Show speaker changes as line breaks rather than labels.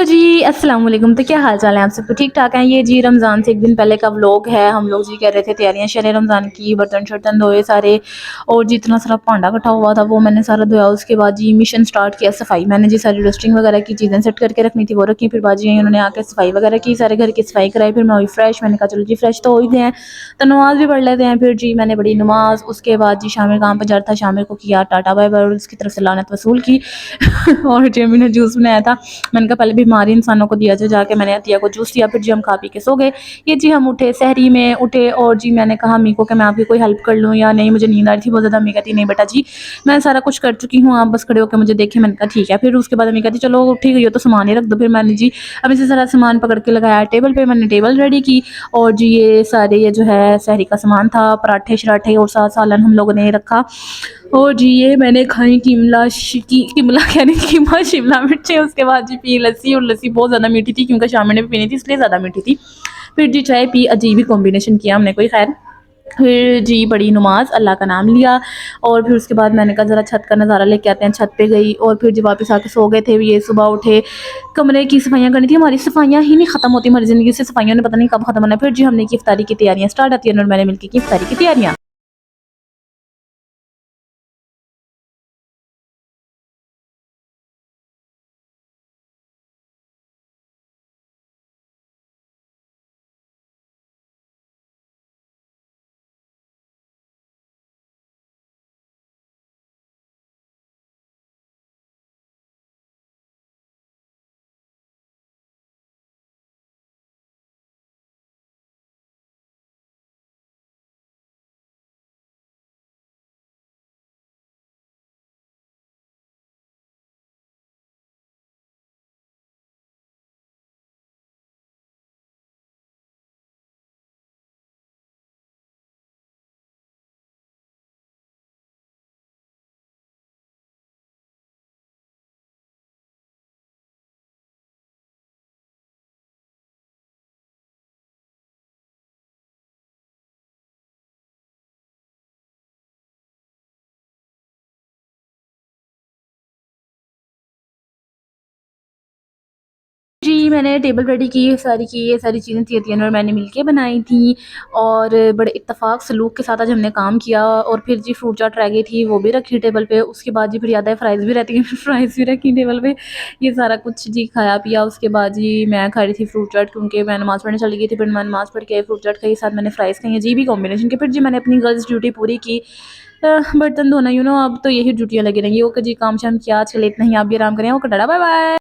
Hello जी, अस्सलाम वालेकुम। तो क्या हाल चाल है आप सबको? ठीक ठाक हैं? ये जी रमज़ान से एक दिन पहले का व्लॉग है। हम लोग जी कर रहे थे तैयारियां शहर रमज़ान की, बर्तन शर्तन धोए सारे, और जितना सारा भांडा इकट्ठा हुआ था वो मैंने सारा धोया। उसके बाद जी मिशन स्टार्ट किया सफाई। मैंने जी सारी डस्टिंग वगैरह की चीज़ें सेट करके रखनी थी वो रखी। फिर बाजी आई, उन्होंने आकर सफाई वगैरह की, सारे घर की सफाई कराई। फिर मैं हुई फ्रेश। मैंने कहा चलो जी फ्रेश तो हो ही गए हैं तो नमाज़ भी पढ़ लेते हैं। फिर जी मैंने बड़ी नमाज। उसके बाद जी शामिर काम पर जा रहा था, शामिर को किया टाटा बाय बाय और उसकी तरफ से लानत वसूल की और जेमी ने जूस बनाया था। मैंने कहा पहले बीमारी इंसानों को दिया जाके मैंने अतिया को जूस दिया। फिर जी हम खा पी के सो गए। ये जी हम उठे, सहरी में उठे, और जी मैंने कहा अम्मी को कि मैं आपकी कोई हेल्प कर लूँ या नहीं, मुझे नींद आ रही थी बहुत ज़्यादा। अम्मी कहती नहीं बेटा जी मैं सारा कुछ कर चुकी हूँ, आप बस खड़े होकर मुझे देखें। मैंने कहा ठीक है। फिर उसके बाद अम्मी कहती चलो ठीक है, तो सामान ही रख दो। फिर मैंने जी अभी से सारा सामान पकड़ के लगाया टेबल पर। मैंने टेबल रेडी की और जी ये सारे ये जो है सहरी का सामान था, पराठे शराठे और साथ सालन हम लोगों ने रखा। और जी ये मैंने खाई कीमला क्या नहीं कीमा शिमला मिर्चें। उसके बाद जी पी लस्सी, और लस्सी बहुत ज़्यादा मीठी थी क्योंकि शाम ने भी पीनी थी इसलिए ज़्यादा मीठी थी। फिर जी चाय पी, अजीब ही कॉम्बिनेशन किया हमने कोई खैर। फिर जी बड़ी नमाज, अल्लाह का नाम लिया, और फिर उसके बाद मैंने कहा ज़रा छत का नज़ारा लेके आते हैं। छत पे गई और फिर जी वापस आके सो गए थे। ये सुबह उठे, कमरे की सफाइयाँ करनी थी। हमारी सफाइयाँ ही नहीं ख़त्म होती हमारी ज़िंदगी से, सफाइयों ने पता नहीं कब ख़त्म होना है। फिर जी हमने की इफ्तारी की तैयारियाँ स्टार्ट, आती है और मैंने मिलकर की इफ्तारी की तैयारियाँ। जी, मैंने टेबल रेडी की सारी की, ये सारी चीज़ें थी अतियन और मैंने मिलके बनाई थी, और बड़े इत्तेफाक सलूक के साथ आज हमने काम किया। और फिर जी फ्रूट चाट रह गई थी वो भी रखी टेबल पे। उसके बाद जी फिर याद है फ्राइज़ भी रहती हैं फिर फ्राइज़ भी रखी टेबल पे। ये सारा कुछ जी खाया पिया। उसके बाद जी मैं खा रही थी फ्रूट चाट क्योंकि मैं नमाज़ पढ़ने चली गई थी। फिर मैं नमाज़ पढ़ के फ्रूट चाट खाई, साथ मैंने फ्राइज़ खाई, अजीब ही कॉम्बिनेशन के। फिर जी मैंने अपनी गर्ल्स ड्यूटी पूरी की। बर्तन धोना अब तो यही ड्यूटियाँ लगी रहेंगी। ओके जी, काम शाम किया आज के लिए इतना ही। आप भी आराम करें। Okay tata bye bye.